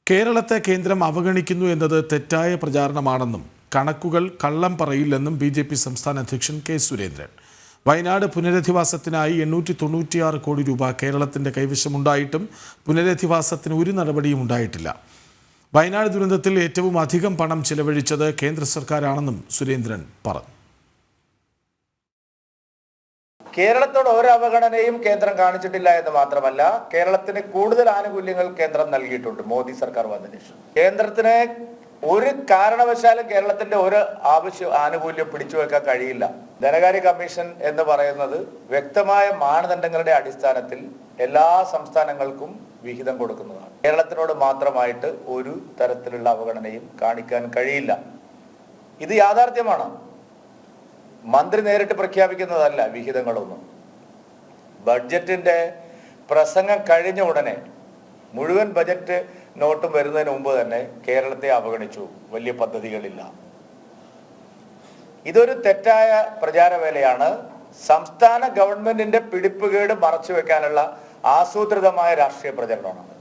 കേരളത്തെ കേന്ദ്രം അവഗണിക്കുന്നു എന്നത് തെറ്റായ പ്രചാരണമാണെന്നും കണക്കുകൾ കള്ളം പറയില്ലെന്നും ബി.ജെ.പി. സംസ്ഥാന അധ്യക്ഷൻ കെ. സുരേന്ദ്രൻ. വയനാട് പുനരധിവാസത്തിനായി 896 കോടി രൂപ കേരളത്തിന്റെ കൈവശമുണ്ടായിട്ടും പുനരധിവാസത്തിന് ഒരു നടപടിയും ഉണ്ടായിട്ടില്ല. വയനാട് ദുരന്തത്തിൽ ഏറ്റവും അധികം പണം ചിലവഴിച്ചത് കേന്ദ്ര സർക്കാരാണെന്നും സുരേന്ദ്രൻ പറഞ്ഞു. കേരളത്തോട് ഒരു അവഗണനയും കേന്ദ്രം കാണിച്ചിട്ടില്ല എന്ന് മാത്രമല്ല, കേരളത്തിന് കൂടുതൽ ആനുകൂല്യങ്ങൾ കേന്ദ്രം നൽകിയിട്ടുണ്ട്. മോദി സർക്കാർ വന്നതിന് ശേഷം കേന്ദ്രത്തിന് ഒരു കാരണവശാലും കേരളത്തിന്റെ ഒരു ആനുകൂല്യം പിടിച്ചു വെക്കാൻ കഴിയില്ല. ധനകാര്യ കമ്മീഷൻ എന്ന് പറയുന്നത് വ്യക്തമായ മാനദണ്ഡങ്ങളുടെ അടിസ്ഥാനത്തിൽ എല്ലാ സംസ്ഥാനങ്ങൾക്കും വിഹിതം കൊടുക്കുന്നതാണ്. കേരളത്തിനോട് മാത്രമായിട്ട് ഒരു തരത്തിലുള്ള അവഗണനയും കാണിക്കാൻ കഴിയില്ല. ഇത് യാഥാർത്ഥ്യമാണ്. മന്ത്രി നേരിട്ട് പ്രഖ്യാപിക്കുന്നതല്ല വിഹിതങ്ങളൊന്നും. ബഡ്ജറ്റിന്റെ പ്രസംഗം കഴിഞ്ഞ ഉടനെ മുഴുവൻ ബജറ്റ് നോട്ടും വരുന്നതിന് മുമ്പ് തന്നെ കേരളത്തെ അവഗണിച്ചു. വലിയ പദ്ധതികളില്ല. ഇതൊരു തെറ്റായ പ്രചാരവേലയാണ്. സംസ്ഥാന ഗവൺമെന്റിന്റെ പിടിപ്പുകേട് മറച്ചു വെക്കാനുള്ള ആസൂത്രിതമായ രാഷ്ട്രീയ പ്രചരണമാണ്.